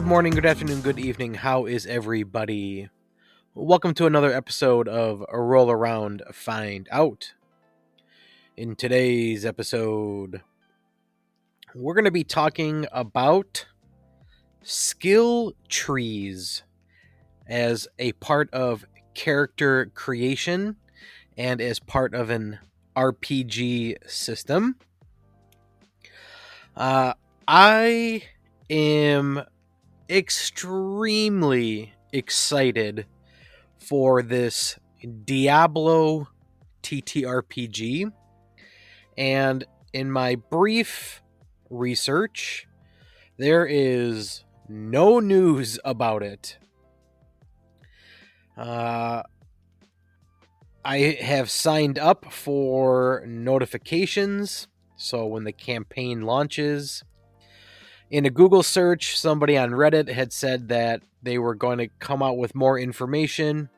Good morning, good afternoon, good evening. How is everybody? Welcome to another episode of A Roll Around Find Out. In today's episode, we're going to be talking about skill trees as a part of character creation and as part of an RPG system. I am extremely excited for this Diablo TTRPG, and in my brief research, there is no news about it. I have signed up for notifications, so when the campaign launches, in a Google search, somebody on Reddit had said that they were going to come out with more information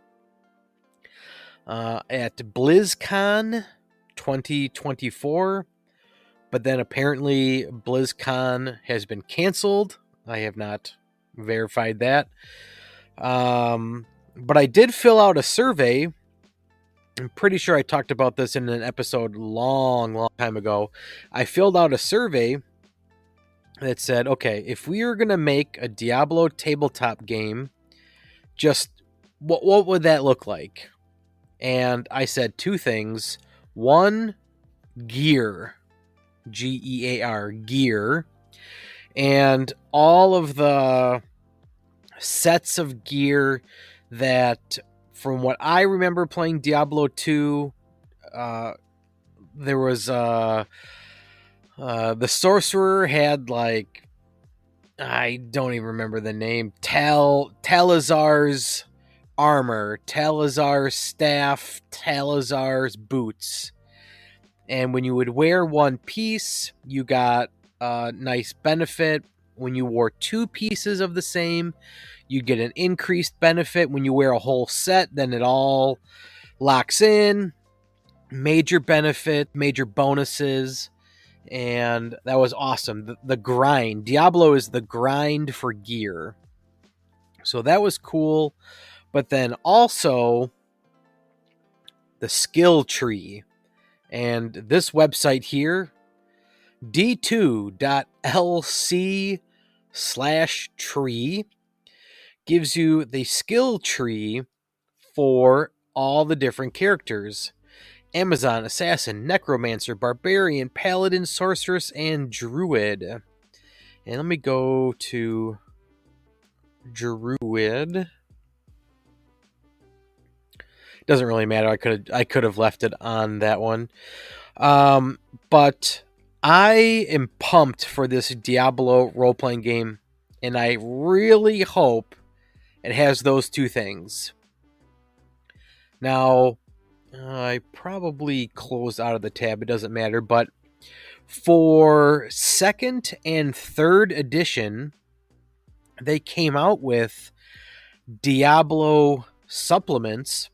at BlizzCon 2024, but then apparently BlizzCon has been canceled. I have not verified that. But I did fill out a survey. I'm pretty sure I talked about this in an episode long time ago. I filled out a survey that said, okay, if we were going to make a Diablo tabletop game, just what would that look like? And I said two things. One, gear. Gear. Gear. And all of the sets of gear that, from what I remember playing Diablo 2, there was the sorcerer had, like, I don't even remember the name, Talazar's armor, Talazar's staff, Talazar's boots. And when you would wear one piece, you got a nice benefit. When you wore two pieces of the same, you get an increased benefit. When you wear a whole set, then it all locks in. Major benefit, major bonuses. And that was awesome. The grind. Diablo is the grind for gear. So that was cool. But then also the skill tree. And this website here, d2.lc/tree, gives you the skill tree for all the different characters. Amazon, Assassin, Necromancer, Barbarian, Paladin, Sorceress, and Druid. And let me go to Druid. Doesn't really matter. I could have left it on that one. But I am pumped for this Diablo role-playing game, and I really hope it has those two things. Now, I probably closed out of the tab. It doesn't matter. But for second and third edition, they came out with Diablo supplements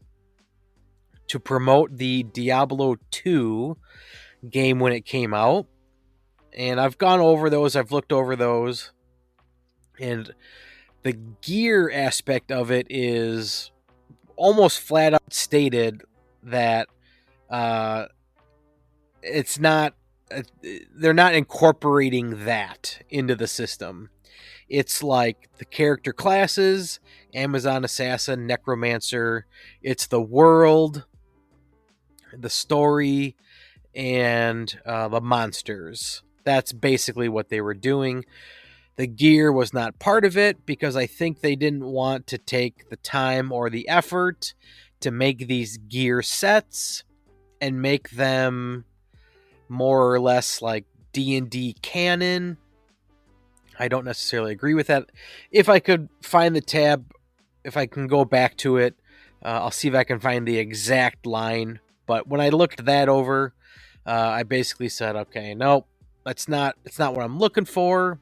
to promote the Diablo 2 game when it came out. And I've gone over those. I've looked over those. And the gear aspect of it is almost flat out stated that it's not, they're not incorporating that into the system. It's like the character classes, Amazon Assassin, Necromancer. It's the world, the story, and the monsters. That's basically what they were doing. The gear was not part of it because I think they didn't want to take the time or the effort to make these gear sets and make them more or less like D&D canon. I don't necessarily agree with that. If I could find the tab, if I can go back to it, I'll see if I can find the exact line. But when I looked that over, I basically said, okay, nope, it's not what I'm looking for.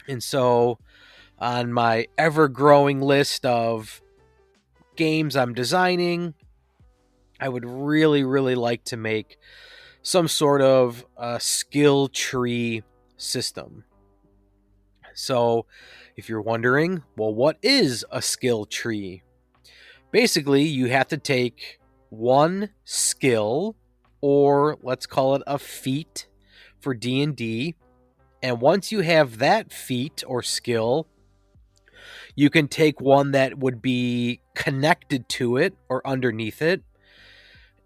And so on my ever-growing list of games I'm designing, I would really, really like to make some sort of skill tree system. So if you're wondering, well, what is a skill tree? Basically, you have to take one skill, or let's call it a feat for D&D, and once you have that feat or skill, you can take one that would be connected to it or underneath it,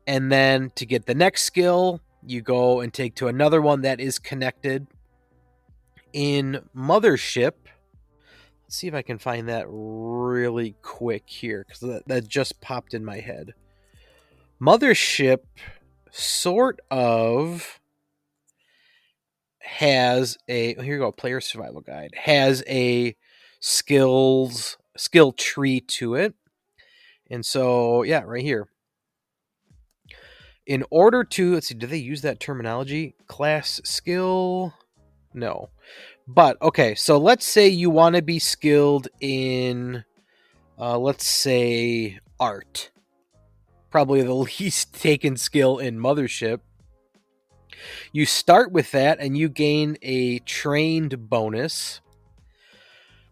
and then to get the next skill, you go and take to another one that is connected. In Mothership, let's see if I can find that really quick here, because that just popped in my head. Mothership sort of has a, here you go, player survival guide, has a skill tree to it. And so, yeah, right here. In order to, let's see, do they use that terminology? Class skill? No. But, okay, so let's say you want to be skilled in, let's say, art. Probably the least taken skill in Mothership. You start with that and you gain a trained bonus.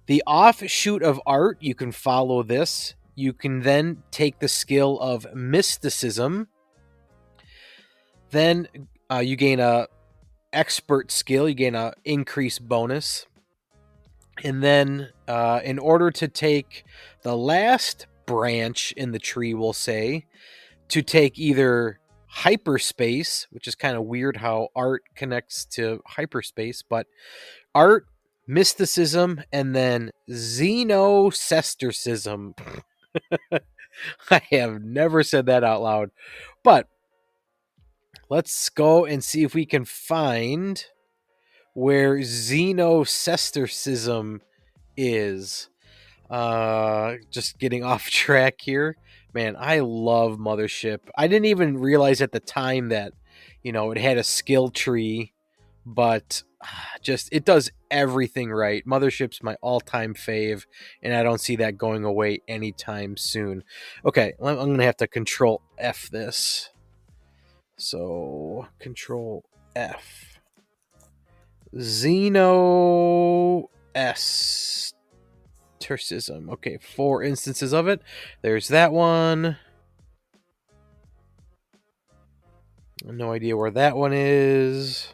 The offshoot of art, you can follow this. You can then take the skill of mysticism. Then you gain a expert skill. You gain a increased bonus. And then in order to take the last branch in the tree, we'll say, to take either hyperspace, which is kind of weird how art connects to hyperspace, but art, mysticism, and then xenocestericism. I have never said that out loud, but let's go and see if we can find where xenocestericism is. Just getting off track here. Man, I love Mothership. I didn't even realize at the time that, it had a skill tree, but just, it does everything right. Mothership's my all-time fave, and I don't see that going away anytime soon. Okay, I'm going to have to Control F this. So, Control F. Xenocestericism. Okay, 4 instances of it. There's that one. No idea where that one is.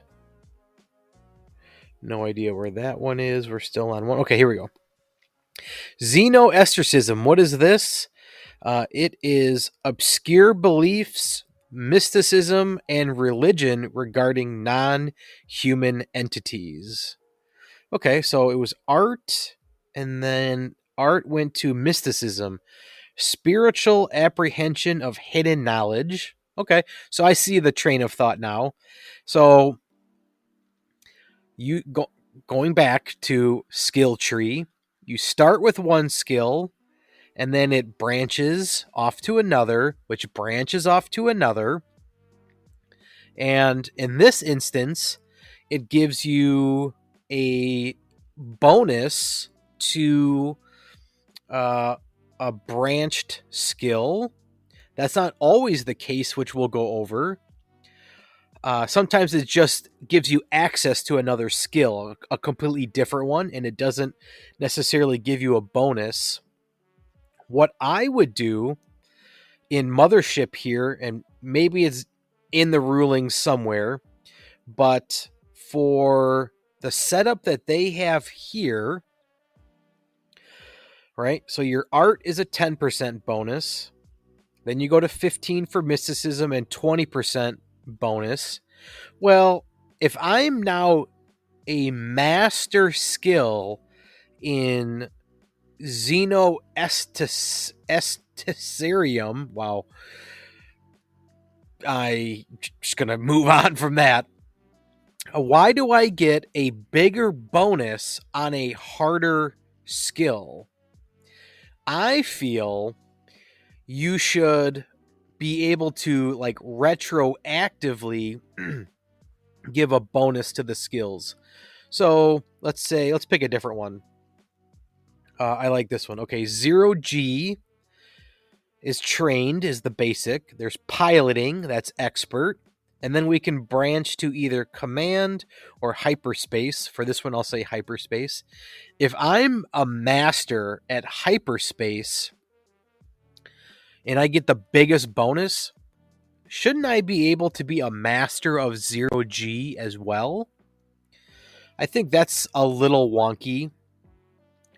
No idea where that one is. We're still on one. Okay, here we go. Xenocestericism. What is this? It is obscure beliefs, mysticism, and religion regarding non-human entities. Okay, so it was art, and then art went to mysticism, spiritual apprehension of hidden knowledge. Okay, so I see the train of thought now. So going back to skill tree, you start with one skill, and then it branches off to another, which branches off to another. And in this instance, it gives you a bonus to a branched skill. That's not always the case, which we'll go over. Sometimes it just gives you access to another skill, a completely different one, and it doesn't necessarily give you a bonus. What I would do in Mothership here, and maybe it's in the ruling somewhere, but for the setup that they have here, right? So your art is a 10% bonus. Then you go to 15 for mysticism and 20% bonus. Well, if I'm now a master skill in Xenocesterium, wow, I'm just going to move on from that. Why do I get a bigger bonus on a harder skill? I feel you should be able to, like, retroactively give a bonus to the skills. So let's pick a different one. I like this one. Okay, 0G is trained, is the basic. There's piloting, that's expert. And then we can branch to either command or hyperspace. For this one, I'll say hyperspace. If I'm a master at hyperspace and I get the biggest bonus, shouldn't I be able to be a master of 0G as well? I think that's a little wonky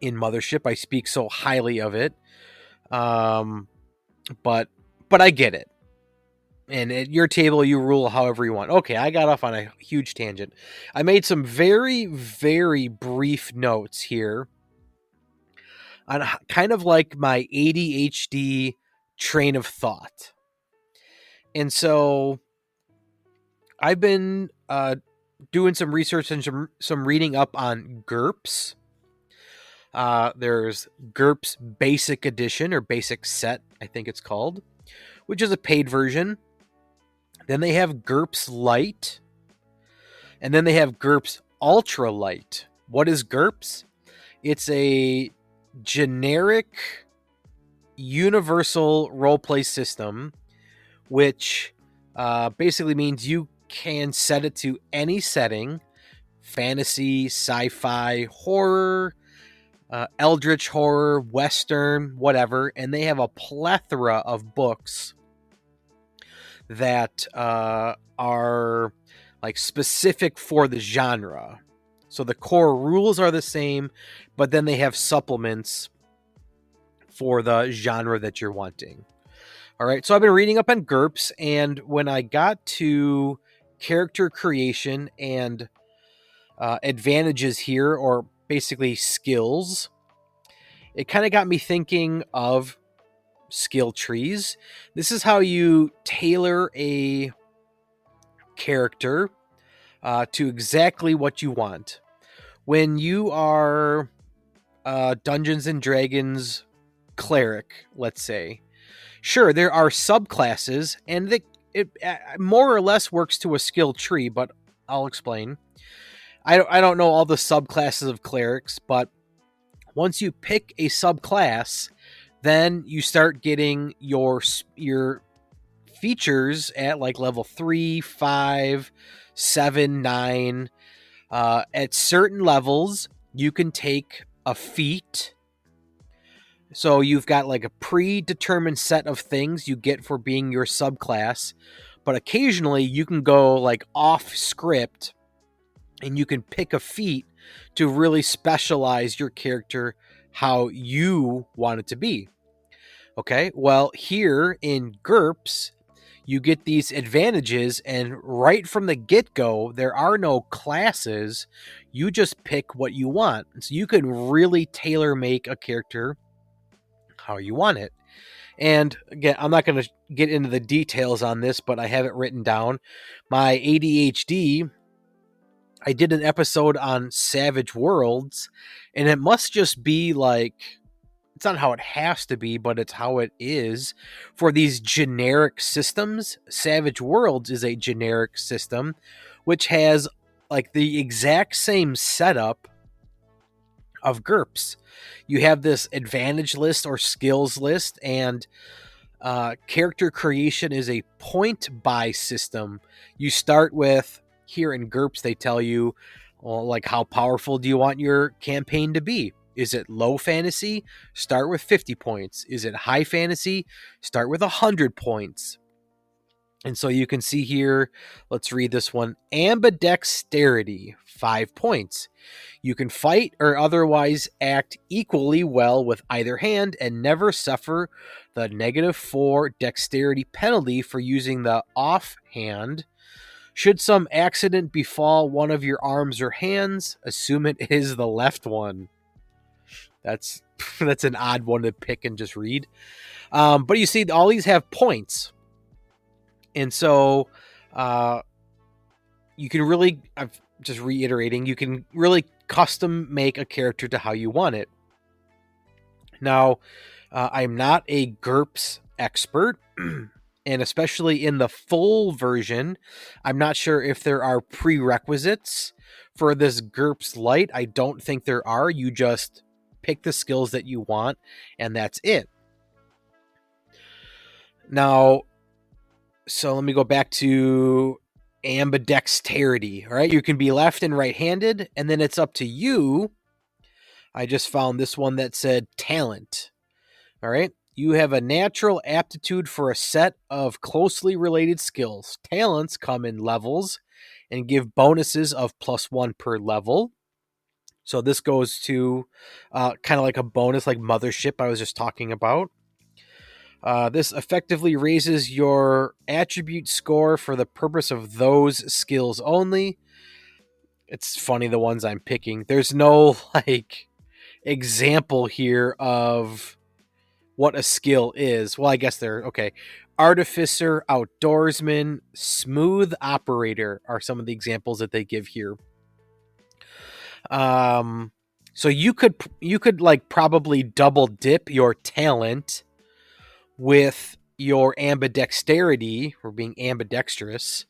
in Mothership. I speak so highly of it. But I get it. And at your table, you rule however you want. Okay, I got off on a huge tangent. I made some very, very brief notes here on kind of like my ADHD train of thought. And so I've been doing some research and some reading up on GURPS. There's GURPS Basic Edition, or Basic Set, I think it's called, which is a paid version. Then they have GURPS Lite. And then they have GURPS Ultra Lite. What is GURPS? It's a generic universal roleplay system, which basically means you can set it to any setting: fantasy, sci-fi, horror, eldritch horror, western, whatever. And they have a plethora of books that are like specific for the genre. So the core rules are the same, but then they have supplements for the genre that you're wanting. All right, so I've been reading up on GURPS, and when I got to character creation and advantages here, or basically skills, it kind of got me thinking of skill trees. This is how you tailor a character to exactly what you want. When you are Dungeons and Dragons cleric, let's say, sure, there are subclasses, and it more or less works to a skill tree, but I'll explain. I don't know all the subclasses of clerics, but once you pick a subclass, then you start getting your features at like level 3, 5, 7, 9. At certain levels, you can take a feat. So you've got like a predetermined set of things you get for being your subclass, but occasionally you can go like off script and you can pick a feat to really specialize your character how you want it to be. Okay, well, here in GURPS, you get these advantages, and right from the get-go, there are no classes. You just pick what you want. So you can really tailor make a character how you want it. And again, I'm not going to get into the details on this, but I have it written down. My ADHD, I did an episode on Savage Worlds, and it must just be like, it's not how it has to be, but it's how it is for these generic systems. Savage Worlds is a generic system, which has like the exact same setup of GURPS. You have this advantage list or skills list, and character creation is a point buy system. You start with, here in GURPS, they tell you, well, like, how powerful do you want your campaign to be? Is it low fantasy? Start with 50 points. Is it high fantasy? Start with 100 points. And so you can see here, let's read this one. Ambidexterity, 5 points. You can fight or otherwise act equally well with either hand and never suffer the -4 dexterity penalty for using the offhand. Should some accident befall one of your arms or hands, assume it is the left one. That's an odd one to pick and just read. But you see, all these have points. And so you can really, I'm just reiterating, you can really custom make a character to how you want it. Now, I'm not a GURPS expert, and especially in the full version, I'm not sure if there are prerequisites for this GURPS Lite. I don't think there are. You just pick the skills that you want, and that's it. Now, so let me go back to ambidexterity. All right, you can be left and right-handed, and then it's up to you. I just found this one that said talent. All right, you have a natural aptitude for a set of closely related skills. Talents come in levels and give bonuses of +1 per level. So this goes to kind of like a bonus, like Mothership I was just talking about. This effectively raises your attribute score for the purpose of those skills only. It's funny, the ones I'm picking. There's no like example here of what a skill is. Well, I guess they're okay. Artificer, outdoorsman, smooth operator are some of the examples that they give here. So you could like probably double dip your talent with your ambidexterity or being ambidextrous.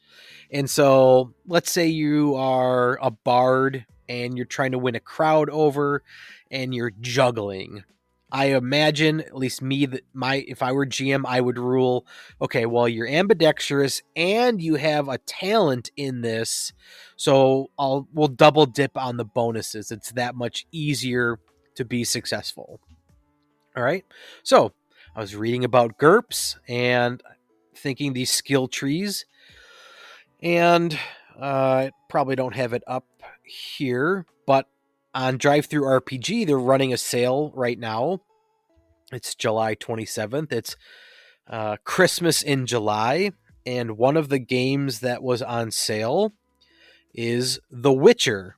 And so let's say you are a bard and you're trying to win a crowd over and you're juggling. I imagine, at least me, that if I were GM, I would rule, okay, well, you're ambidextrous and you have a talent in this, so we'll double dip on the bonuses. It's that much easier to be successful. All right. So I was reading about GURPS and thinking these skill trees, and I probably don't have it up here, but on DriveThruRPG, they're running a sale right now. It's July 27th. It's Christmas in July, and one of the games that was on sale is The Witcher.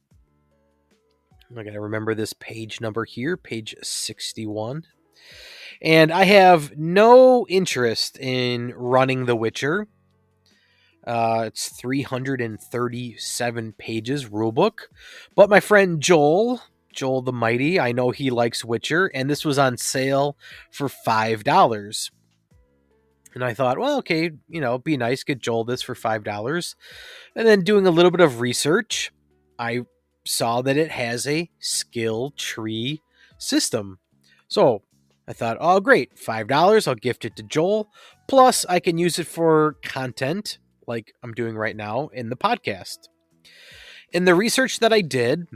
I gotta remember this page number here, page 61. And I have no interest in running The Witcher. It's 337 pages rulebook. But my friend Joel the Mighty, I know he likes Witcher, and this was on sale for $5. And I thought, well, okay, be nice, get Joel this for $5. And then doing a little bit of research, I saw that it has a skill tree system. So I thought, oh, great, $5, I'll gift it to Joel. Plus, I can use it for content like I'm doing right now in the podcast. In the research that I did,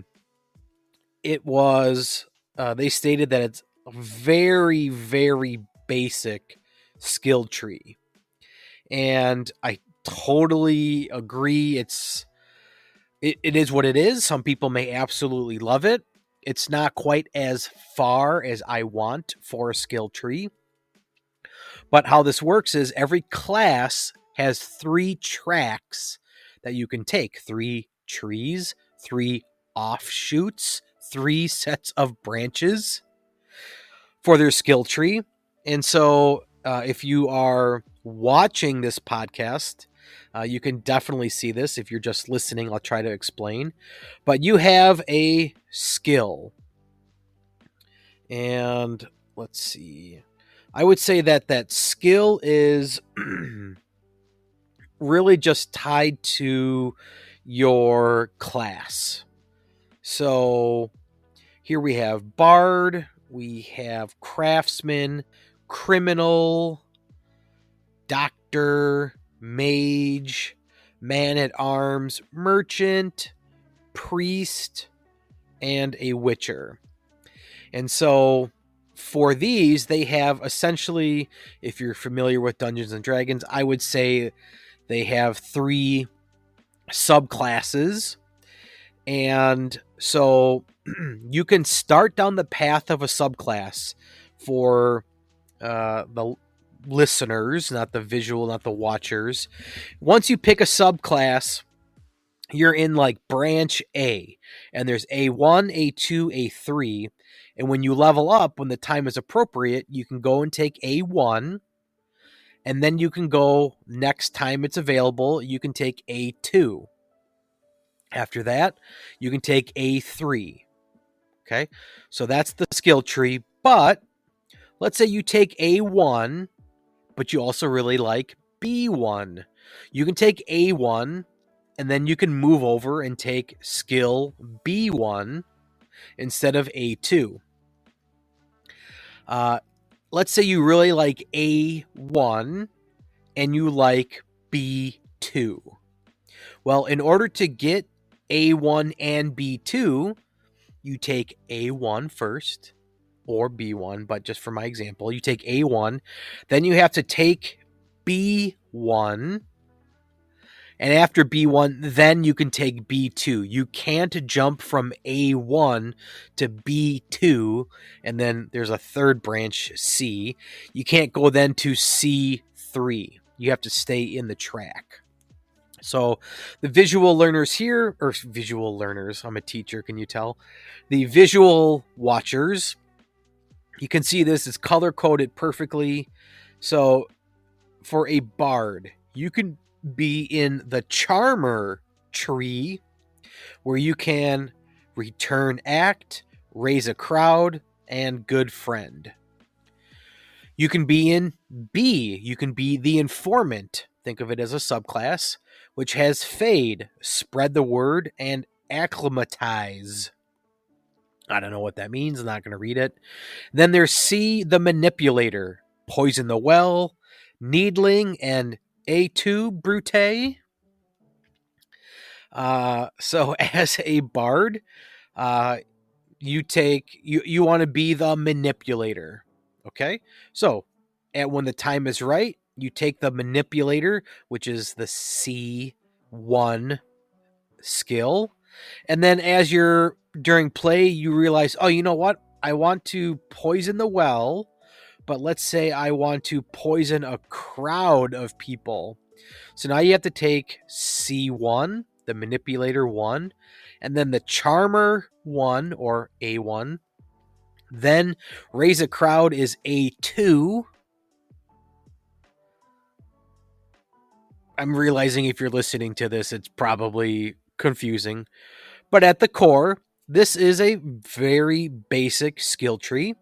it was, they stated that it's a very, very basic skill tree. And I totally agree. It is what it is. Some people may absolutely love it. It's not quite as far as I want for a skill tree. But how this works is every class has 3 tracks that you can take. 3 trees, 3 offshoots, 3 sets of branches for their skill tree. And so if you are watching this podcast, you can definitely see this. If you're just listening, I'll try to explain. But you have a skill. And let's see. I would say that skill is really just tied to your class. So here we have Bard, we have Craftsman, Criminal, Doctor, Mage, Man-at-Arms, Merchant, Priest, and a Witcher. And so for these, they have essentially, if you're familiar with Dungeons and Dragons, I would say they have 3 subclasses. And so you can start down the path of a subclass for the listeners, not the visual, not the watchers. Once you pick a subclass, you're in like branch A, and there's A1, A2, A3. And when you level up, when the time is appropriate, you can go and take A1, and then you can go, next time it's available, you can take A2. After that, you can take A3. Okay, so that's the skill tree. But let's say you take A1, but you also really like B1. You can take A1, and then you can move over and take skill B1 instead of A2. Let's say you really like A1 and you like B2. Well, in order to get A1 and B2, you take A1 first, or B1, but just for my example, you take A1, then you have to take B1, and after B1, then you can take B2. You can't jump from A1 to B2, and then there's a third branch, C. You can't go then to C3. You have to stay in the track. So the visual learners here, or visual learners, I'm a teacher, can you tell? The visual watchers, you can see this is color coded perfectly. So for a bard, you can be in the charmer tree, where you can return act, raise a crowd, and good friend. You can be in B. You can be the informant. Think of it as a subclass, which has fade, spread the word, and acclimatize. I don't know what that means. I'm not going to read it. Then there's C, the manipulator, poison the well, needling, and A2 brute. So as a bard, you want to be the manipulator. Okay, so and when the time is right, you take the manipulator, which is the C1 skill, and then as you're during play, you realize, oh, you know what? I want to poison the well, but let's say I want to poison a crowd of people. So now you have to take C1, the manipulator 1, and then the charmer 1 or A1. Then raise a crowd is A2. I'm realizing if you're listening to this, it's probably confusing. But at the core, this is a very basic skill tree.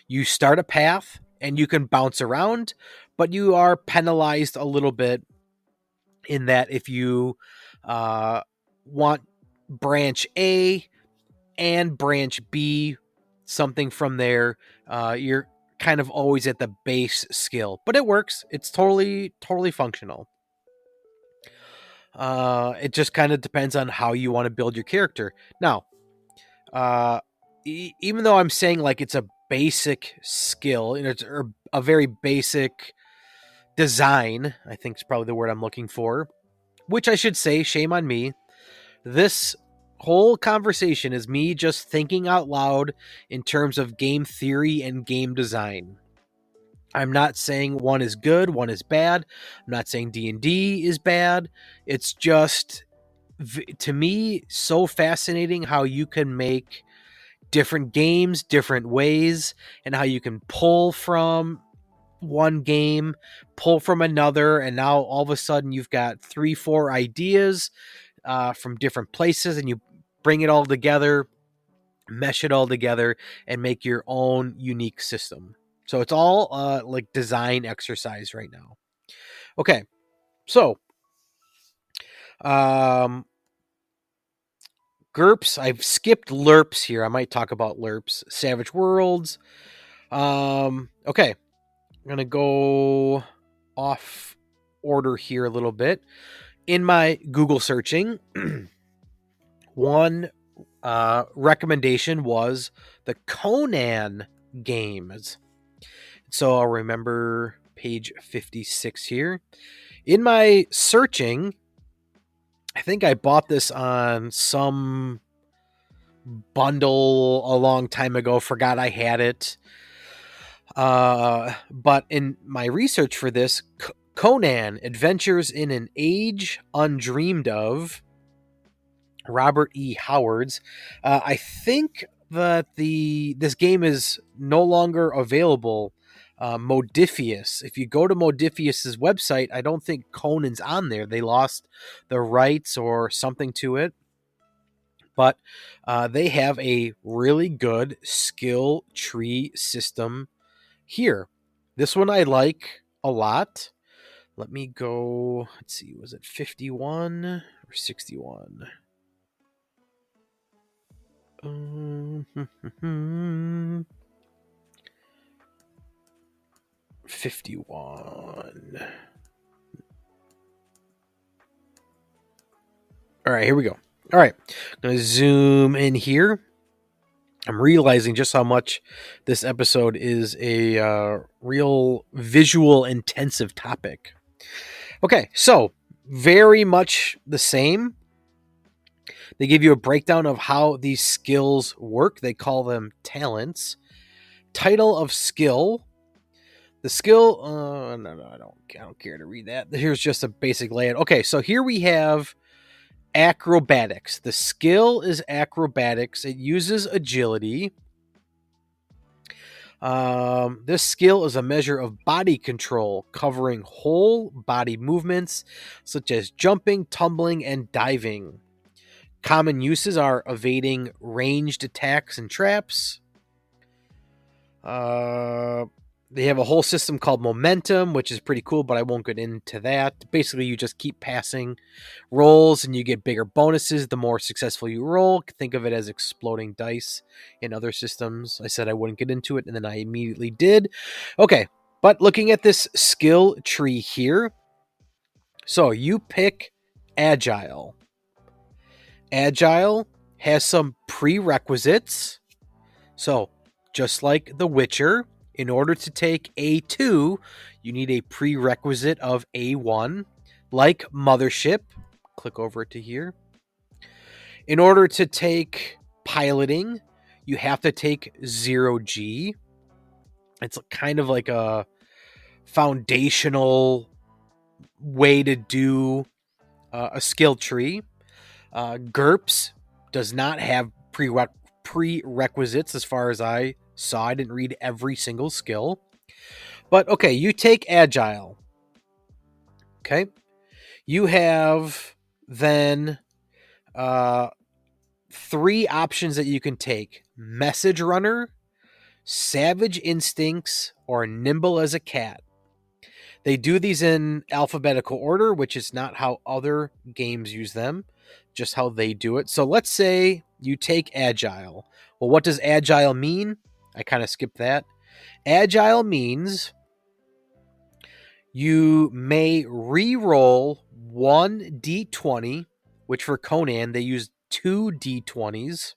You start a path and you can bounce around, but you are penalized a little bit in that if you want branch A and branch B, something from there, you're kind of always at the base skill, but it works. It's totally functional. It just kind of depends on how you want to build your character. Now, even though I'm saying like it's a basic skill, it's a very basic design, I think is probably the word I'm looking for, which I should say, shame on me. This whole conversation is me just thinking out loud in terms of game theory and game design. I'm not saying one is good, one is bad. I'm not saying D&D is bad. It's just, to me, so fascinating how you can make different games different ways, and how you can pull from one game, pull from another, and now all of a sudden you've got 3-4 ideas from different places, and you bring it all together, mesh it all together, and make your own unique system. So it's all like design exercise right now. Okay, so GURPS. I've skipped LURPS here. I might talk about LURPS. Savage Worlds. Okay, I'm gonna go off order here a little bit. In my Google searching, one recommendation was the Conan games. So I'll remember page 56 here. In my searching, I think I bought this on some bundle a long time ago, forgot I had it. But in my research for this, Conan, Adventures in an Age Undreamed Of, Robert E. Howard's. I think that this game is no longer available. Modifius. If you go to Modifius's website, I don't think Conan's on there. They lost the rights or something to it. But they have a really good skill tree system here. This one I like a lot. Let me go. Let's see. Was it 51 or 61? 51. All right, here we go. All right, I'm going to zoom in here. I'm realizing just how much this episode is a real visual intensive topic. Okay, so very much the same. They give you a breakdown of how these skills work. They call them talents. Title of skill. The skill. No, I don't care to read that. Here's just a basic layout. Okay, so here we have acrobatics. The skill is acrobatics. It uses agility. This skill is a measure of body control, covering whole body movements such as jumping, tumbling, and diving. Common uses are evading ranged attacks and traps. They have a whole system called momentum, which is pretty cool, but I won't get into that. Basically, you just keep passing rolls and you get bigger bonuses the more successful you roll. Think of it as exploding dice in other systems. I said I wouldn't get into it, and then I immediately did. Okay, but looking at this skill tree here, so you pick Agile. Agile has some prerequisites. So, just like The Witcher, in order to take A2, you need a prerequisite of A1. Like Mothership, click over to here. In order to take piloting, you have to take 0G. It's kind of like a foundational way to do a skill tree. GURPS does not have prerequisites as far as I saw. I didn't read every single skill. But okay, you take Agile. Okay. You have then 3 options that you can take. Message Runner, Savage Instincts, or Nimble as a Cat. They do these in alphabetical order, which is not how other games use them, just how they do it. So let's say you take Agile. Well, what does Agile mean? I kind of skipped that. Agile means you may re-roll 1 d20, which for Conan, they use 2 d20s.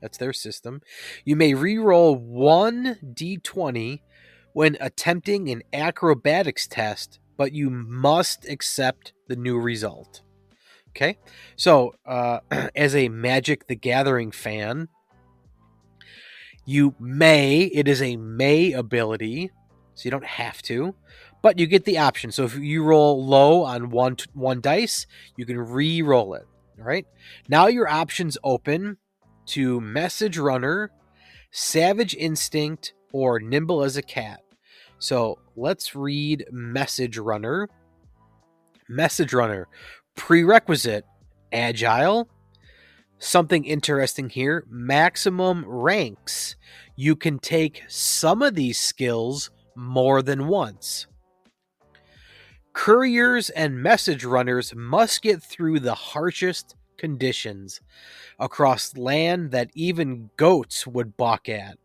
That's their system. You may re-roll 1 d20 when attempting an acrobatics test, but you must accept the new result. Okay? So, as a Magic the Gathering fan, it is a may ability, so you don't have to, but you get the option. So if you roll low on one dice, you can re-roll it. All right? Now your options open to Message Runner, Savage Instinct, or Nimble as a Cat. So let's read Message Runner. Message Runner, prerequisite, Agile. Something interesting here, maximum ranks. You can take some of these skills more than once. Couriers and message runners must get through the harshest conditions across land that even goats would balk at.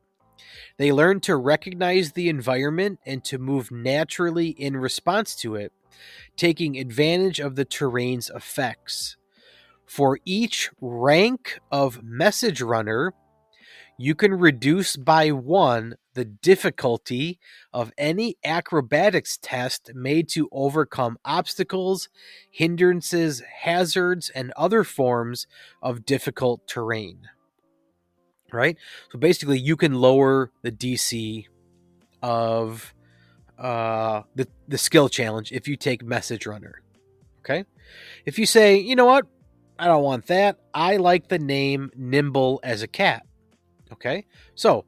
They learn to recognize the environment and to move naturally in response to it, taking advantage of the terrain's effects. For each rank of Message Runner, you can reduce by 1 the difficulty of any acrobatics test made to overcome obstacles, hindrances, hazards, and other forms of difficult terrain. Right? So basically, you can lower the DC of the skill challenge if you take Message Runner. Okay? If you say, you know what? I don't want that. I like the name Nimble as a Cat. Okay? So,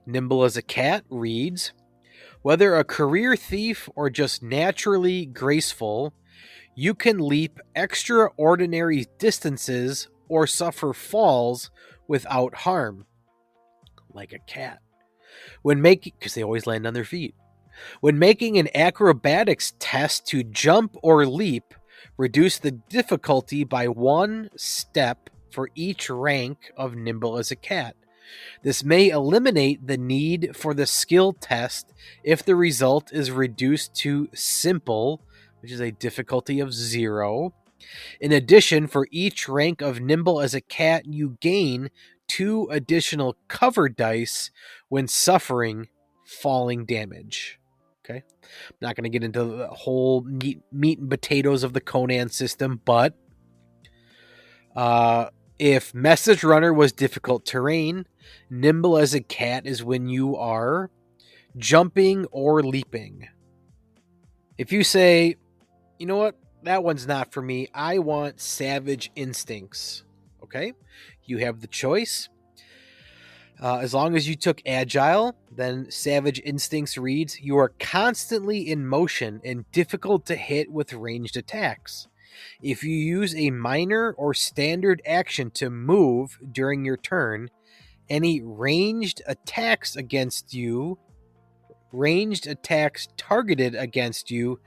Nimble as a Cat reads, whether a career thief or just naturally graceful, you can leap extraordinary distances or suffer falls without harm. Like a cat. Because they always land on their feet. When making an acrobatics test to jump or leap, reduce the difficulty by 1 step for each rank of Nimble as a Cat. This may eliminate the need for the skill test if the result is reduced to simple, which is a difficulty of 0, In addition, for each rank of nimble as a cat, you gain 2 additional cover dice when suffering falling damage. Okay. I'm not going to get into the whole meat and potatoes of the Conan system, but if Message Runner was difficult terrain, nimble as a cat is when you are jumping or leaping. If you say, you know what, that one's not for me, I want Savage Instincts. Okay, you have the choice. As long as you took Agile, then Savage Instincts reads, you are constantly in motion and difficult to hit with ranged attacks. If you use a minor or standard action to move during your turn, any ranged attacks targeted against you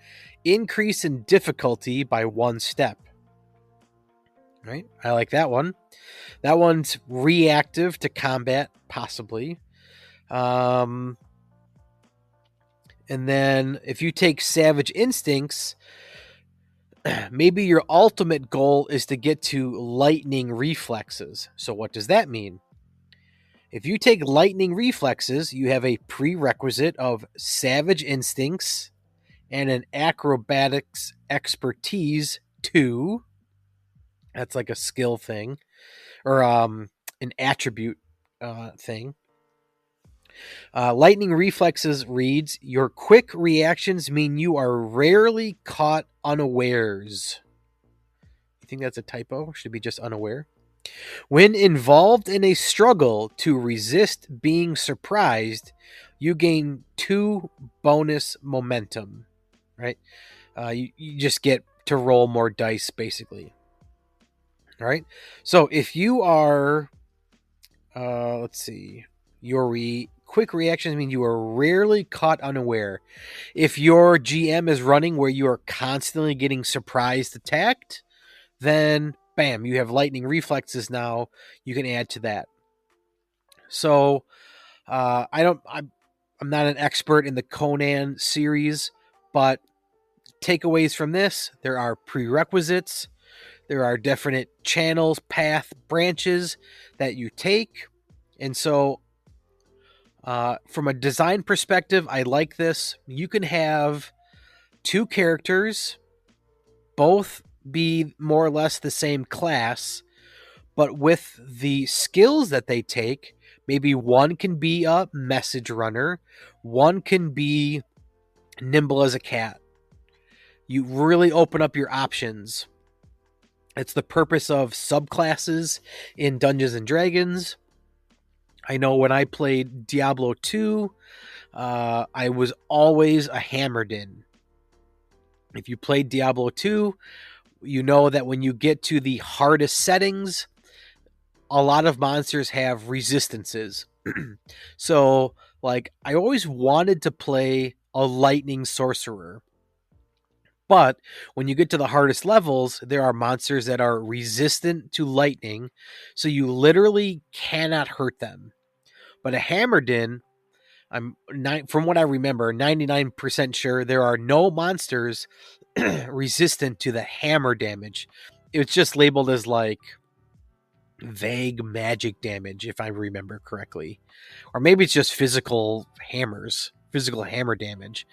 increase in difficulty by 1 step. Right? I like that one. That one's reactive to combat, possibly. And then if you take Savage Instincts, maybe your ultimate goal is to get to lightning reflexes. So what does that mean? If you take lightning reflexes, you have a prerequisite of Savage Instincts and an acrobatics expertise 2. That's like a skill thing, or an attribute thing. Lightning reflexes reads, your quick reactions mean you are rarely caught unawares. You think that's a typo? Should be just unaware. When involved in a struggle to resist being surprised, you gain 2 bonus momentum. Right? You just get to roll more dice, basically. All right. So if you are, let's see, your quick reactions mean you are rarely caught unaware. If your GM is running where you are constantly getting surprised attacked, then bam, you have lightning reflexes now. You can add to that. So I'm not an expert in the Conan series, but takeaways from this, there are prerequisites. There are definite channels, path, branches that you take. And so from a design perspective, I like this. You can have 2 characters, both be more or less the same class, but with the skills that they take, maybe one can be a Message Runner, one can be nimble as a cat. You really open up your options. It's the purpose of subclasses in Dungeons and Dragons. I know when I played Diablo 2, I was always a Hammerdin. If you played Diablo 2, you know that when you get to the hardest settings, a lot of monsters have resistances. So, like, I always wanted to play a lightning sorcerer. But when you get to the hardest levels, there are monsters that are resistant to lightning, so you literally cannot hurt them. But a Hammerdin, from what I remember, 99% sure there are no monsters resistant to the hammer damage. It's just labeled as like vague magic damage, if I remember correctly. Or maybe it's just physical hammer damage.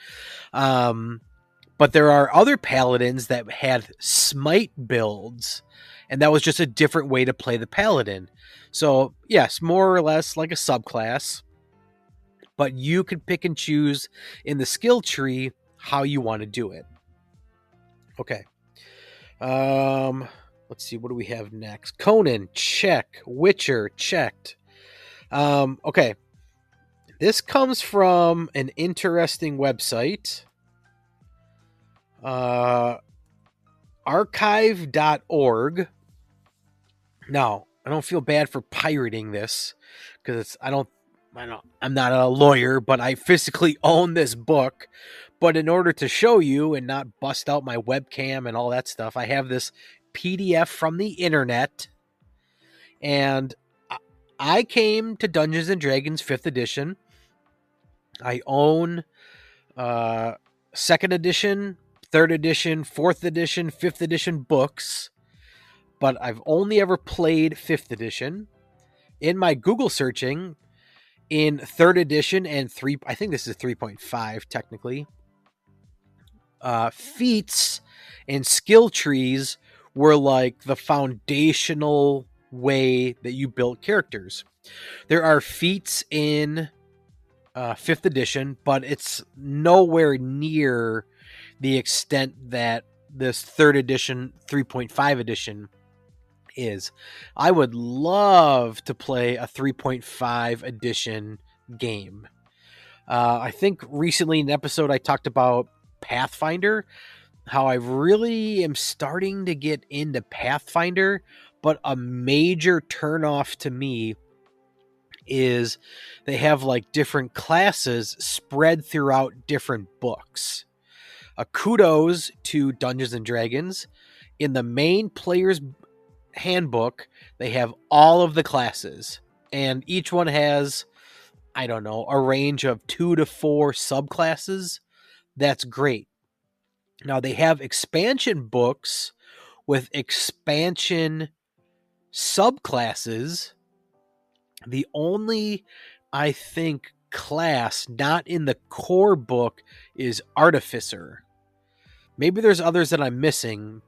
But there are other paladins that had smite builds, and that was just a different way to play the paladin. So, yes, more or less like a subclass, but you can pick and choose in the skill tree how you want to do it. Okay. Let's see, what do we have next? Conan, check. Witcher, checked. Okay. This comes from an interesting website. Archive.org. Now, I don't feel bad for pirating this because I'm not a lawyer, but I physically own this book. But in order to show you and not bust out my webcam and all that stuff, I have this PDF from the internet. And I came to Dungeons and Dragons 5th edition. I own 2nd edition, 3rd edition, 4th edition, 5th edition books, but I've only ever played 5th edition. In my Google searching, in 3rd edition and I think this is 3.5 technically, feats and skill trees were like the foundational way that you built characters. There are feats in 5th edition, but it's nowhere near the extent that this 3rd edition, 3.5 edition is. I would love to play a 3.5 edition game. I think recently in an episode I talked about Pathfinder, how I really am starting to get into Pathfinder, but a major turnoff to me is they have like different classes spread throughout different books. Kudos to Dungeons and Dragons. In the main player's handbook, they have all of the classes, and each one has, I don't know, a range of 2 to 4 subclasses. That's great. Now they have expansion books with expansion subclasses. The only, I think, class not in the core book is Artificer. Maybe there's others that I'm missing,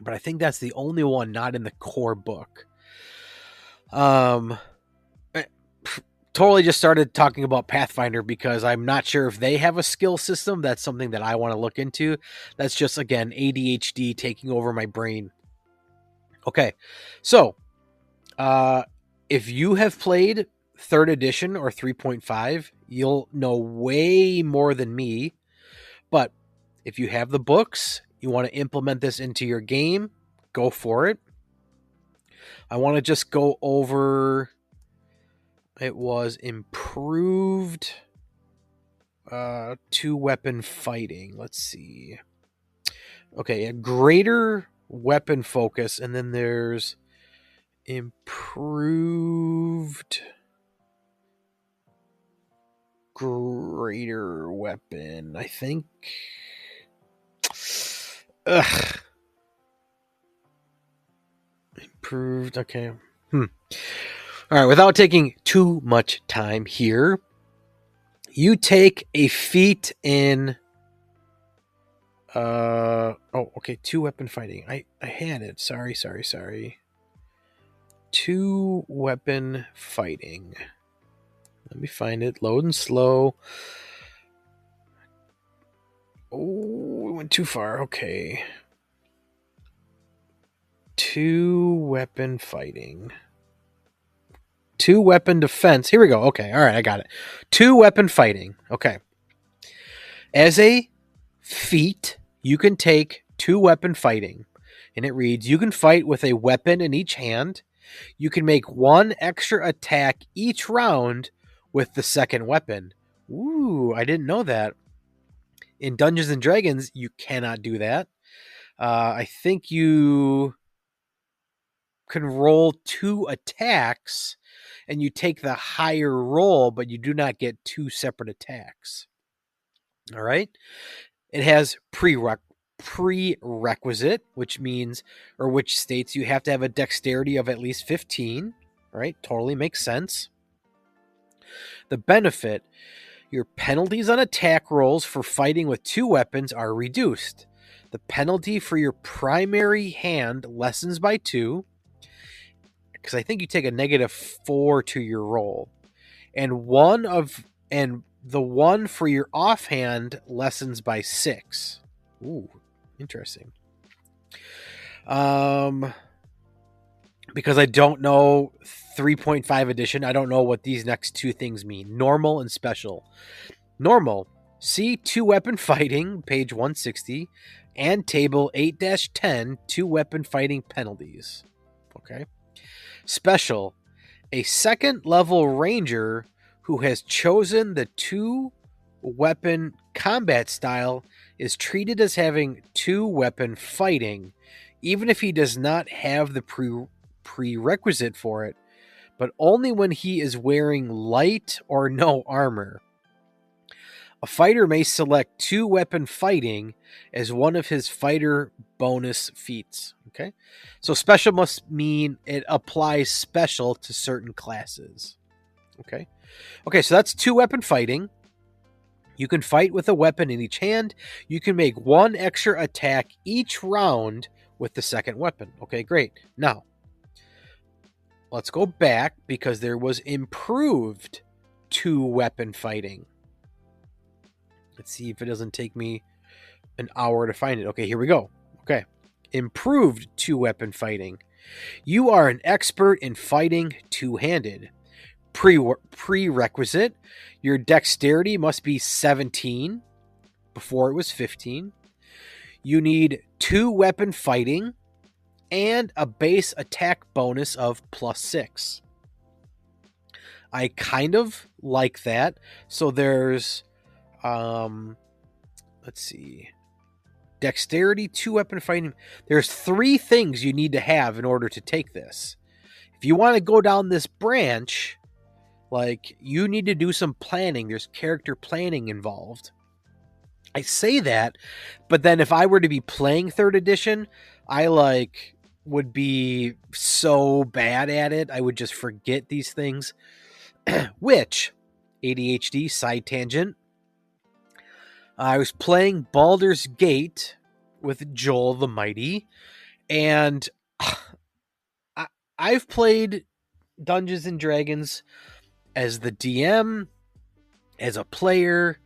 but I think that's the only one not in the core book. Totally just started talking about Pathfinder because I'm not sure if they have a skill system. That's something that I want to look into. That's just, again, ADHD taking over my brain. Okay, so if you have played 3rd edition or 3.5, you'll know way more than me. But if you have the books, you want to implement this into your game, go for it. I want to just go over, it was improved 2-weapon fighting. Let's see. Okay, a greater weapon focus, and then there's improved greater weapon, I think. Improved, okay. All right, without taking too much time here, you take a feat in 2-weapon fighting. I had it. Sorry. 2-weapon fighting. Let me find it. Loading slow. Oh, we went too far. Okay. 2-weapon fighting. 2-weapon defense. Here we go. Okay. All right. I got it. 2-weapon fighting. Okay. As a feat, you can take 2-weapon fighting. And it reads, you can fight with a weapon in each hand. You can make 1 extra attack each round with the second weapon. Ooh, I didn't know that. In Dungeons and Dragons, you cannot do that. I think you can roll 2 attacks and you take the higher roll, but you do not get 2 separate attacks. All right. It has prerequisite, which states you have to have a dexterity of at least 15. Right? Totally makes sense. The benefit, your penalties on attack rolls for fighting with 2 weapons are reduced. The penalty for your primary hand lessens by 2, because I think you take a -4 to your roll, and the one for your offhand lessens by 6. Ooh, interesting. Because I don't know 3.5 edition, I don't know what these next 2 things mean. Normal and special. Normal, see 2-weapon fighting, page 160, and table 8-10, 2-weapon fighting penalties. Okay. Special, a 2nd level ranger who has chosen the 2-weapon combat style is treated as having 2-weapon fighting, even if he does not have the prerequisite for it, but only when he is wearing light or no armor. A fighter may select 2-weapon fighting as one of his fighter bonus feats. Okay. So special must mean it applies special to certain classes. Okay. Okay, so that's 2-weapon fighting. You can fight with a weapon in each hand. You can make 1 extra attack each round with the second weapon. Okay, great. Now, let's go back because there was improved 2-weapon fighting. Let's see if it doesn't take me an hour to find it. Okay, here we go. Okay. Improved 2-weapon fighting. You are an expert in fighting two-handed. Prerequisite: your dexterity must be 17. Before it was 15. You need 2-weapon fighting and a base attack bonus of +6. I kind of like that. So there's, let's see, dexterity, 2-weapon fighting. There's 3 things you need to have in order to take this. If you want to go down this branch, like, you need to do some planning. There's character planning involved. I say that, but then if I were to be playing 3rd edition, I would be so bad at it. I would just forget these things. Which, ADHD, side tangent. I was playing Baldur's Gate with Joel the Mighty, and I've played Dungeons and Dragons as the DM, as a player,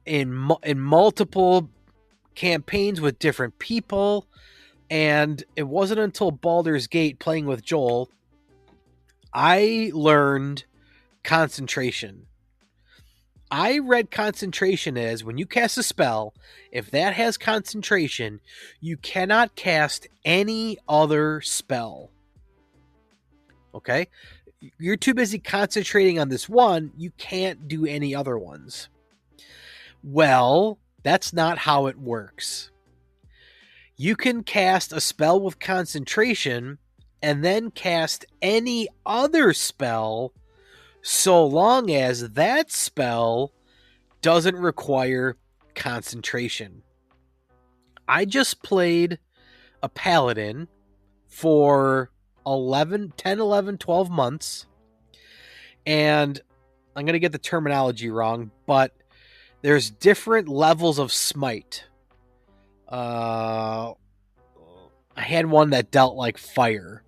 in multiple campaigns with different people, and it wasn't until Baldur's Gate, playing with Joel, I learned concentration. I read concentration as when you cast a spell, if that has concentration, you cannot cast any other spell. Okay? You're too busy concentrating on this one, you can't do any other ones. Well, that's not how it works. You can cast a spell with concentration and then cast any other spell so long as that spell doesn't require concentration. I just played a paladin for 10, 11, 12 months, and I'm going to get the terminology wrong, but there's different levels of smite. I had one that dealt like fire.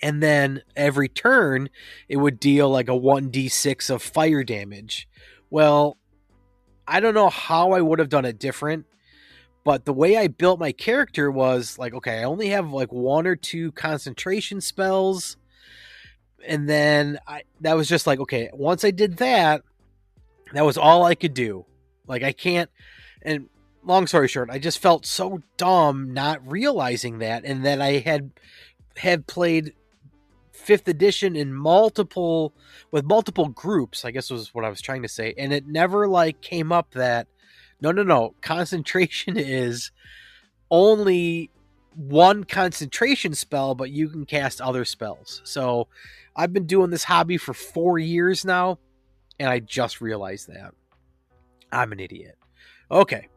And then every turn, it would deal like a 1d6 of fire damage. Well, I don't know how I would have done it different, but the way I built my character was like, okay, I only have like 1 or 2 concentration spells. And then that was just like, okay, once I did that, that was all I could do. Like, I can't, and long story short, I just felt so dumb not realizing that. And then I had played 5th edition with multiple groups, I guess was what I was trying to say. And it never like came up that no, concentration is only 1 concentration spell, but you can cast other spells. So I've been doing this hobby for 4 years now, and I just realized that. I'm an idiot. Okay,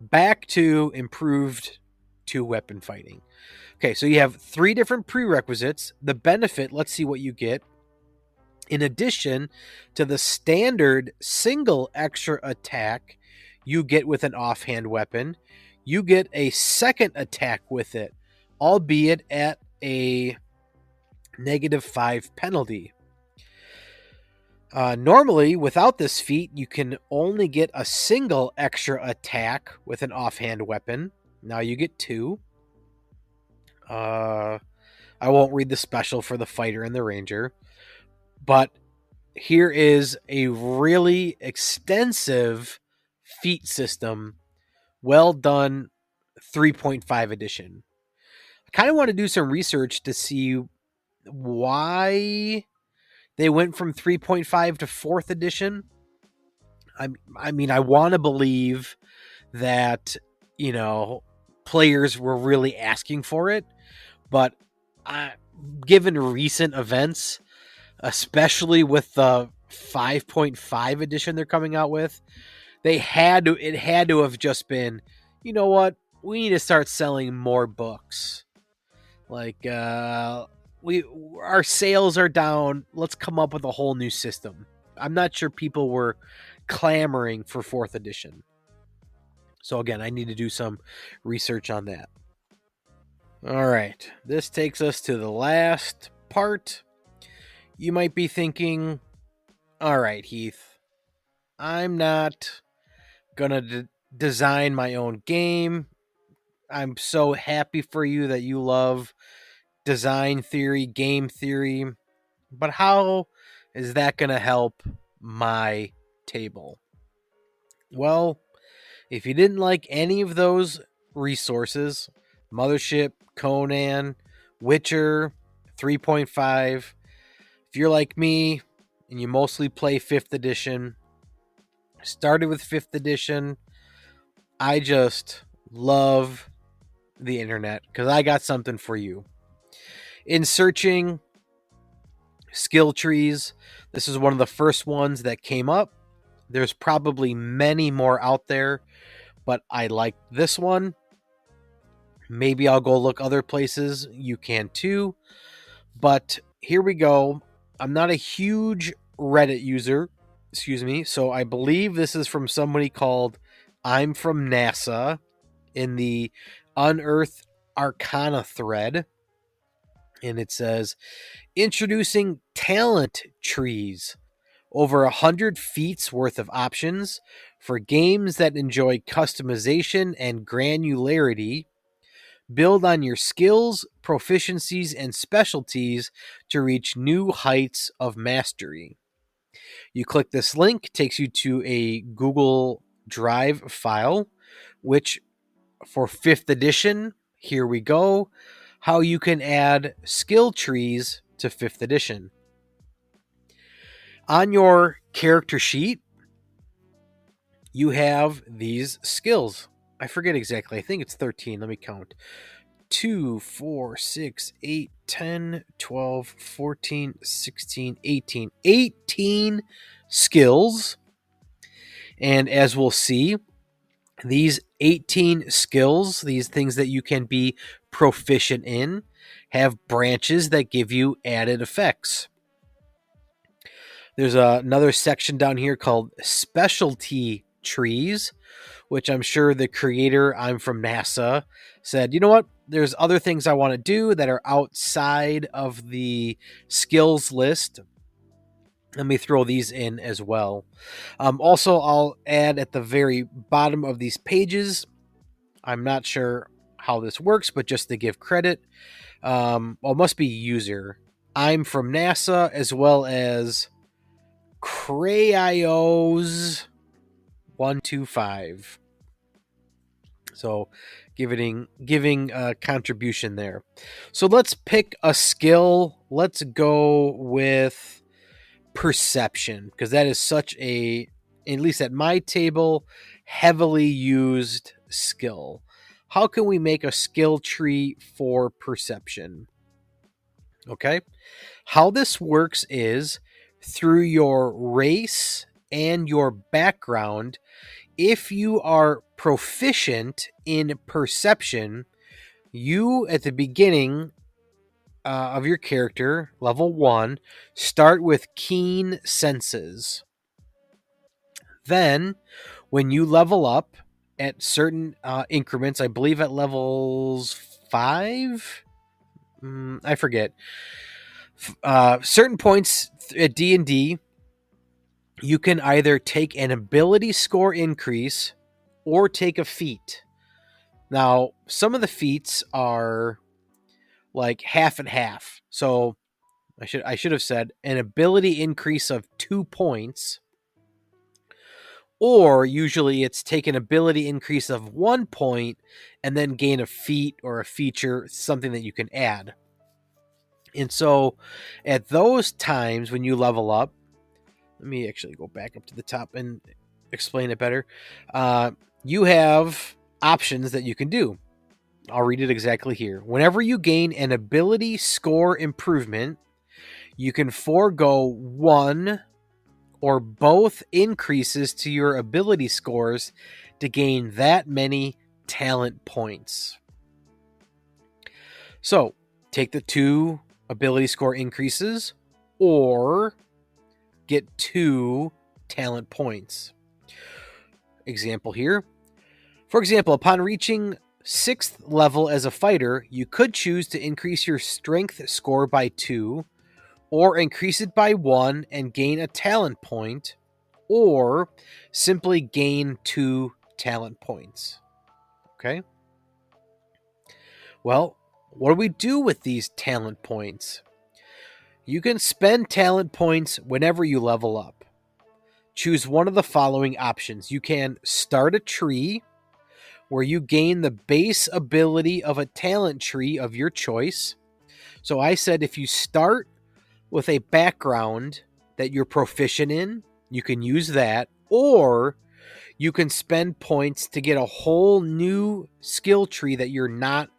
back to improved 2-weapon fighting. Okay, so you have 3 different prerequisites. The benefit, let's see what you get. In addition to the standard single extra attack you get with an offhand weapon, you get a second attack with it, albeit at a -5 penalty. Normally, without this feat, you can only get a single extra attack with an offhand weapon. Now you get 2. I won't read the special for the fighter and the ranger, but here is a really extensive feat system. Well done, 3.5 edition. I kind of want to do some research to see why they went from 3.5 to 4th edition. I mean, I want to believe that, players were really asking for it, but given recent events, especially with the 5.5 edition they're coming out with. It had to have just been, you know what? We need to start selling more books. Like our sales are down. Let's come up with a whole new system. I'm not sure people were clamoring for 4th edition. So again, I need to do some research on that. All right. This takes us to the last part. You might be thinking, all right, Heath, I'm not going to design my own game. I'm so happy for you that you love design theory, game theory, but how is that going to help my table? Well, if you didn't like any of those resources, Mothership, Conan, Witcher 3.5, if you're like me and you mostly play 5th edition, started with 5th edition, I just love the internet because I got something for you. In searching skill trees, this is one of the first ones that came up. There's probably many more out there, but I like this one. Maybe I'll go look other places. You can too. But here we go. I'm not a huge Reddit user, so I believe this is from somebody called I'm from NASA in the Unearthed Arcana thread. And it says, introducing talent trees. Over 100 feats worth of options for games that enjoy customization and granularity. Build on your skills, proficiencies, and specialties to reach new heights of mastery. You click this link, takes you to a Google Drive file, which for 5th edition, here we go, how you can add skill trees to 5th edition. On your character sheet, you have these skills. I forget exactly. I think it's 13. Let me count. 2, 4, 6, 8, 10, 12, 14, 16, 18. 18 skills. And as we'll see, these 18 skills, these things that you can be proficient in, have branches that give you added effects. There's another section down here called specialty trees, which I'm sure the creator, I'm from NASA, said, you know what? There's other things I want to do that are outside of the skills list. Let me throw these in as well. Also, I'll add at the very bottom of these pages, I'm not sure how this works, but just to give credit, well, it must be user. I'm from NASA, as well as Crayos 125. So giving a contribution there. So let's pick a skill. Let's go with perception, because that is such a, at least at my table, heavily used skill. How can we make a skill tree for perception? Okay. How this works is through your race and your background. If you are proficient in perception, you at the beginning of your character, level 1, start with keen senses. Then, when you level up at certain increments, I believe at levels 5, I forget, certain points at D&D, you can either take an ability score increase or take a feat. Now, some of the feats are like half and half. So I should have said an ability increase of 2 points, or usually it's take an ability increase of 1 point and then gain a feat or a feature, something that you can add. And so at those times when you level up, let me actually go back up to the top and explain it better. You have options that you can do. I'll read it exactly here. Whenever you gain an ability score improvement, you can forego 1 or both increases to your ability scores to gain that many talent points. So, take the 2 ability score increases or get 2 talent points. Example here. For example, upon reaching 6th level as a fighter, you could choose to increase your strength score by 2, or increase it by 1 and gain a talent point, or simply gain 2 talent points. Okay? Well, what do we do with these talent points? You can spend talent points whenever you level up. Choose one of the following options. You can start a tree, where you gain the base ability of a talent tree of your choice. So I said if you start with a background that you're proficient in, you can use that, or you can spend points to get a whole new skill tree that you're not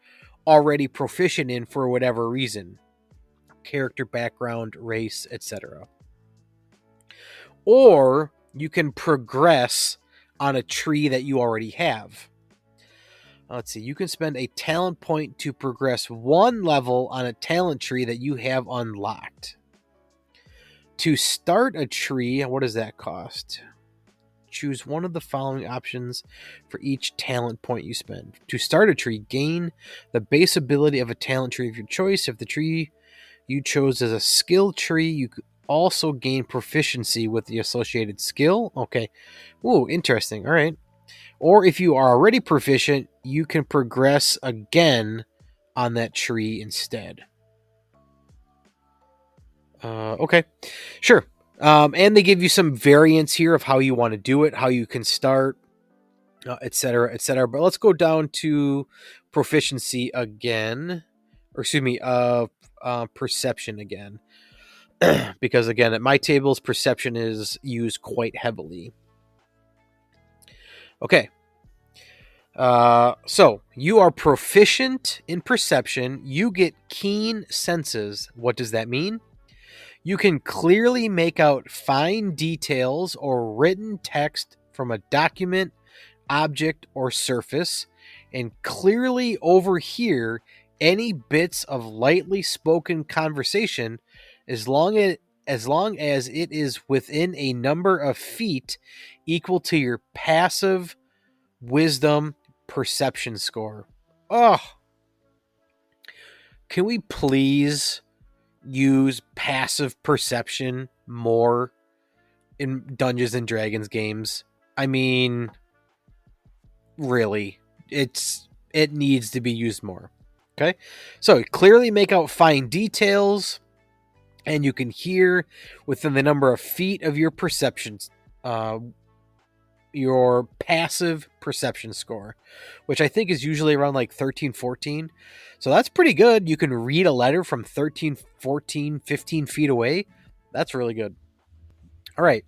already proficient in for whatever reason. Character background, race, etc. Or you can progress on a tree that you already have. Let's see, you can spend a talent point to progress 1 level on a talent tree that you have unlocked. To start a tree, what does that cost? Choose one of the following options for each talent point you spend. To start a tree, gain the base ability of a talent tree of your choice. If the tree you chose is a skill tree, you could also gain proficiency with the associated skill. Okay. Ooh, interesting. All right. Or if you are already proficient, you can progress again on that tree instead. Okay, sure. And they give you some variants here of how you want to do it, how you can start, etc., etc. But let's go down to proficiency again, or excuse me, perception again, because again, at my tables, perception is used quite heavily. Okay. So you are proficient in perception. You get keen senses. What does that mean? You can clearly make out fine details or written text from a document, object, or surface, and clearly overhear any bits of lightly spoken conversation as long as it is within a number of feet equal to your passive wisdom perception score. Oh, can we please use passive perception more in Dungeons and Dragons games? I mean, really, it needs to be used more. Okay, so clearly make out fine details, and you can hear within the number of feet of your perceptions, your passive perception score, which I think is usually around like 13, 14. So that's pretty good. You can read a letter from 13, 14, 15 feet away. That's really good. All right.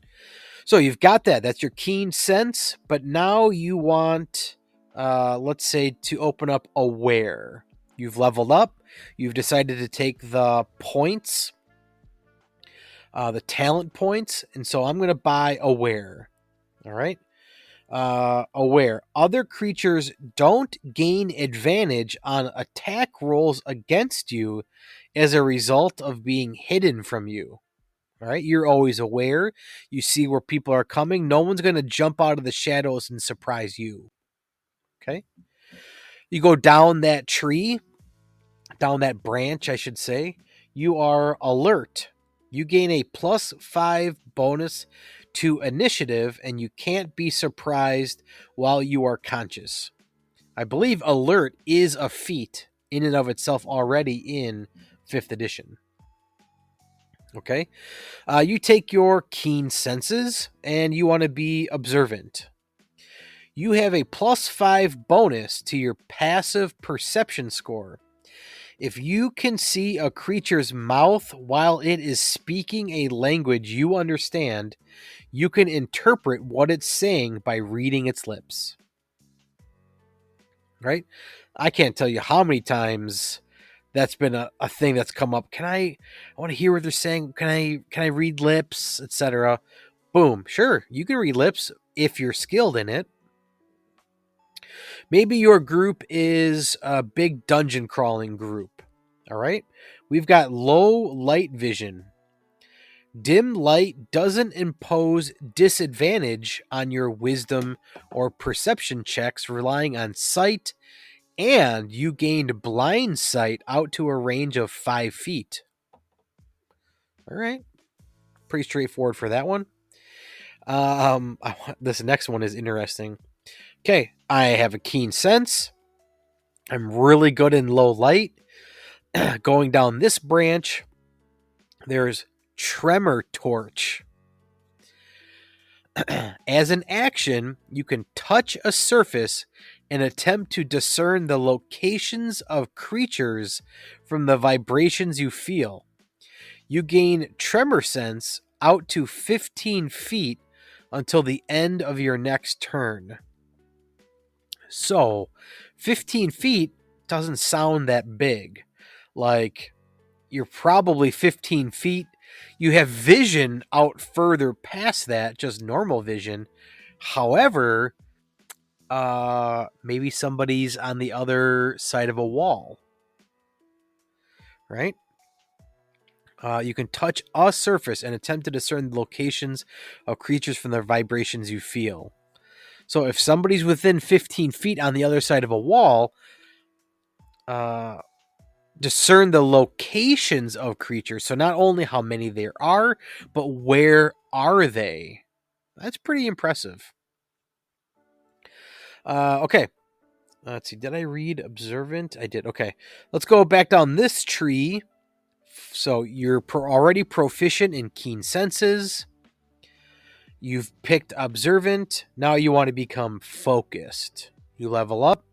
So you've got that. That's your keen sense. But now you want, let's say, to open up aware. You've leveled up. You've decided to take the points, the talent points. And so I'm going to buy aware. All right. Aware. Other creatures don't gain advantage on attack rolls against you as a result of being hidden from you. All right, you're always aware. You see where people are coming. No one's going to jump out of the shadows and surprise you. Okay. You go down that tree, down that branch, I should say. You are alert. You gain a +5 bonus to initiative, and you can't be surprised while you are conscious. I believe alert is a feat in and of itself already in 5th edition. Okay. You take your keen senses and you want to be observant. You have a +5 bonus to your passive perception score. If you can see a creature's mouth while it is speaking a language you understand, you can interpret what it's saying by reading its lips. Right? I can't tell you how many times that's been a thing that's come up. I want to hear what they're saying. Can I read lips, etc.? Boom. Sure, you can read lips if you're skilled in it. Maybe your group is a big dungeon crawling group. All right. We've got low light vision. Dim light doesn't impose disadvantage on your wisdom or perception checks relying on sight, and you gained blind sight out to a range of 5 feet. All right. Pretty straightforward for that one. This next one is interesting. Okay, I have a keen sense. I'm really good in low light. Going down this branch, there's Tremor Torch. As an action, you can touch a surface and attempt to discern the locations of creatures from the vibrations you feel. You gain Tremor Sense out to 15 feet until the end of your next turn. So, 15 feet doesn't sound that big. Like, you're probably 15 feet. You have vision out further past that, just normal vision. However, maybe somebody's on the other side of a wall, right? You can touch a surface and attempt to discern the locations of creatures from the vibrations you feel. So if somebody's within 15 feet on the other side of a wall, discern the locations of creatures. So not only how many there are, but where are they? That's pretty impressive. Okay. Let's see. Did I read Observant? I did. Okay. Let's go back down this tree. So you're already proficient in keen senses. You've picked Observant. Now you want to become focused. You level up.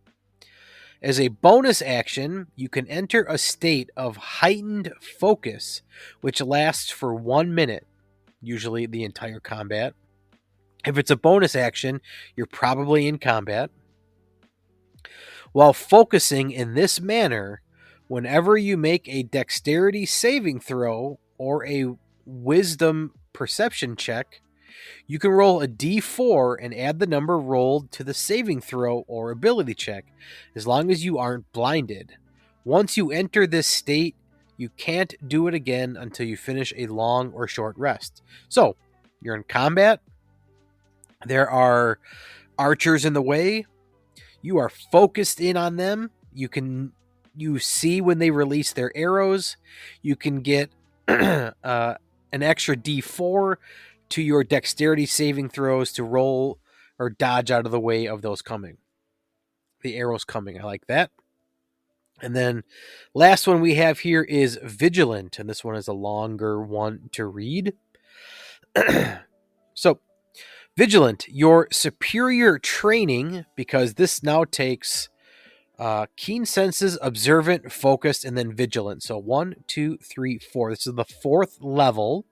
As a bonus action, you can enter a state of heightened focus, which lasts for 1 minute, usually the entire combat. If it's a bonus action, you're probably in combat. While focusing in this manner, whenever you make a dexterity saving throw or a wisdom perception check, you can roll a d4 and add the number rolled to the saving throw or ability check, as long as you aren't blinded. Once you enter this state, you can't do it again until you finish a long or short rest. So, you're in combat. There are archers in the way. You are focused in on them. You see when they release their arrows. You can get an extra d4 to your dexterity saving throws to roll or dodge out of the way of those coming. The arrows coming. I like that. And then last one we have here is Vigilant, and this one is a longer one to read. So, Vigilant, your superior training, because this now takes keen senses, observant, focused, and then vigilant. So 1, 2, 3, 4. This is the 4th level.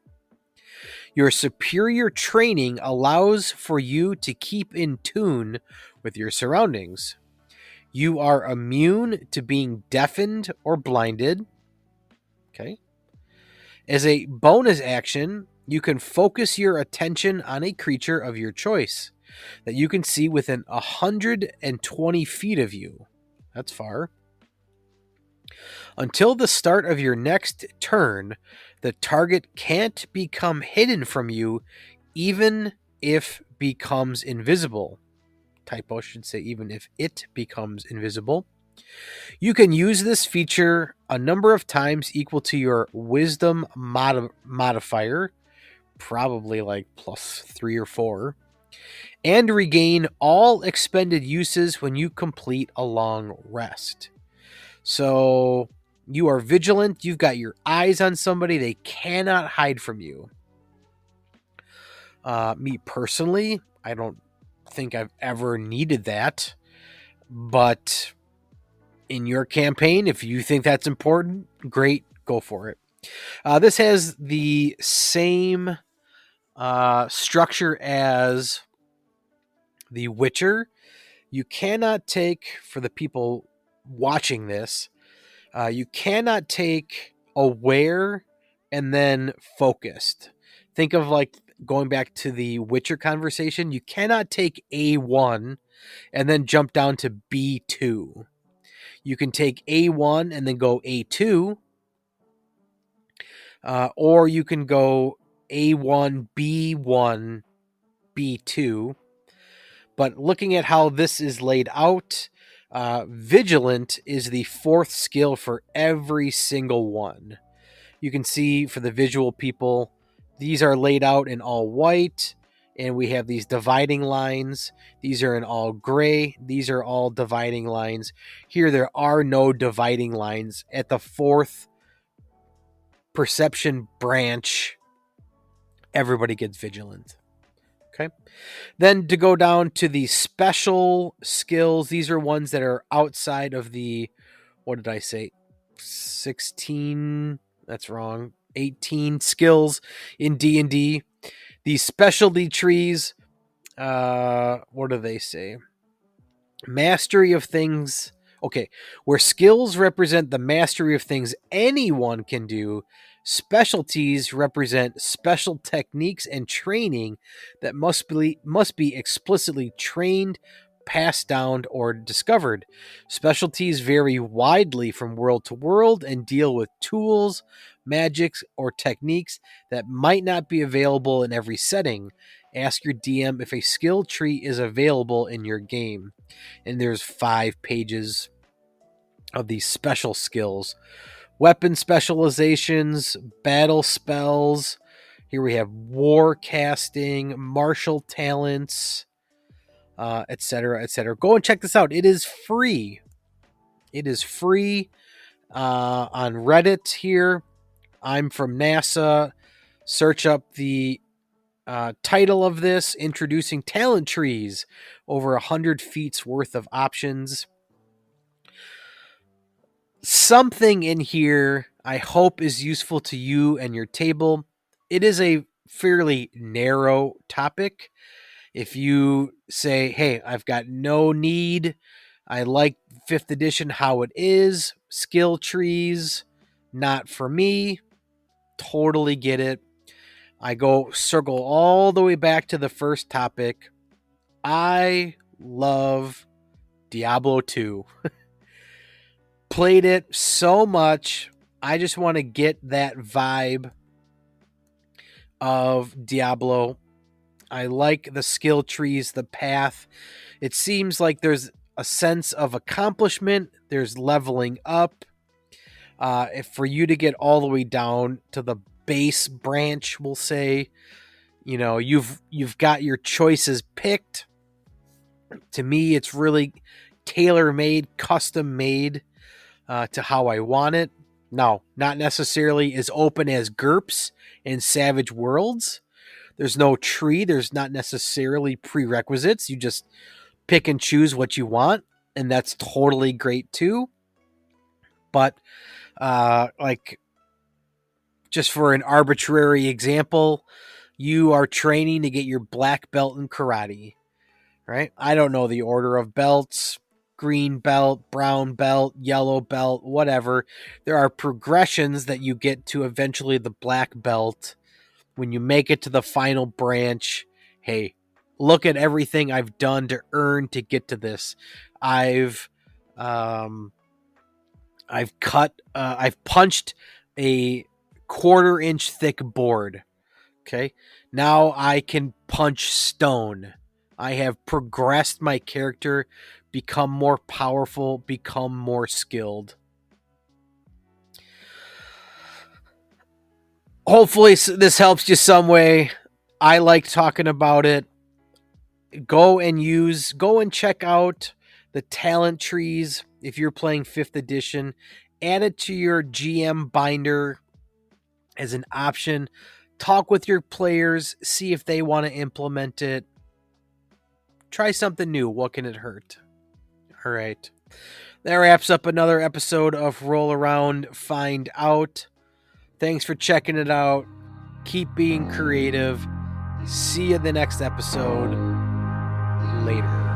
Your superior training allows for you to keep in tune with your surroundings. You are immune to being deafened or blinded. Okay. As a bonus action, you can focus your attention on a creature of your choice that you can see within 120 feet of you. That's far. Until the start of your next turn, the target can't become hidden from you, even if becomes invisible. Typo should say even if it becomes invisible. You can use this feature a number of times equal to your wisdom modifier, probably like +3 or 4, and regain all expended uses when you complete a long rest. So you are vigilant. You've got your eyes on somebody. They cannot hide from you. Me personally, I don't think I've ever needed that. But in your campaign, if you think that's important, great, go for it. This has the same structure as The Witcher. You cannot take, for the people watching this, you cannot take aware and then focused. Think of like going back to the Witcher conversation, you cannot take A1 and then jump down to B2. You can take A1 and then go A2, or you can go A1, B1, B2. But looking at how this is laid out, Vigilant is the 4th skill for every single one. You can see for the visual people, these are laid out in all white, and we have these dividing lines. These are in all gray. These are all dividing lines. Here, there are no dividing lines. At the 4th perception branch, everybody gets Vigilant. Okay. Then to go down to the special skills, these are ones that are outside of the, what did I say? 16, that's wrong. 18 skills in D&D. These specialty trees, what do they say? Mastery of things. Okay, where skills represent the mastery of things anyone can do, specialties represent special techniques and training that must be explicitly trained, passed down, or discovered. Specialties vary widely from world to world and deal with tools, magics, or techniques that might not be available in every setting. Ask your DM if a skill tree is available in your game. And there's 5 pages of these special skills. Weapon specializations, battle spells. Here we have war casting, martial talents, etc., etc. Go and check this out. It is free. It is free on Reddit here. I'm from NASA. Search up the title of this, Introducing Talent Trees. Over 100 feet's worth of options. Something in here I hope is useful to you and your table. It is a fairly narrow topic. If you say, hey, I've got no need, I like 5th edition how it is, skill trees, not for me, totally get it. I go circle all the way back to the first topic. I love Diablo 2. Played it so much. I just want to get that vibe of Diablo. I like the skill trees, the path. It seems like there's a sense of accomplishment. There's leveling up. If for you to get all the way down to the base branch, we'll say, you've got your choices picked. To me, it's really tailor-made, custom-made to how I want it. Now, not necessarily as open as GURPS and Savage Worlds. There's no tree. There's not necessarily prerequisites. You just pick and choose what you want, and that's totally great too. But just for an arbitrary example, you are training to get your black belt in karate, right? I don't know the order of belts. Green belt, brown belt, yellow belt, whatever. There are progressions that you get to eventually the black belt. When you make it to the final branch, hey, look at everything I've done to earn to get to this. I've punched a 1/4 inch thick board. Okay. Now I can punch stone. I have progressed my character, become more powerful, become more skilled. Hopefully this helps you some way. I like talking about it. Go and check out the talent trees if you're playing 5th edition. Add it to your GM binder as an option. Talk with your players, see if they want to implement it. Try something new. What can it hurt? All right. That wraps up another episode of Roll Around, Find Out. Thanks for checking it out. Keep being creative. See you in the next episode. Later.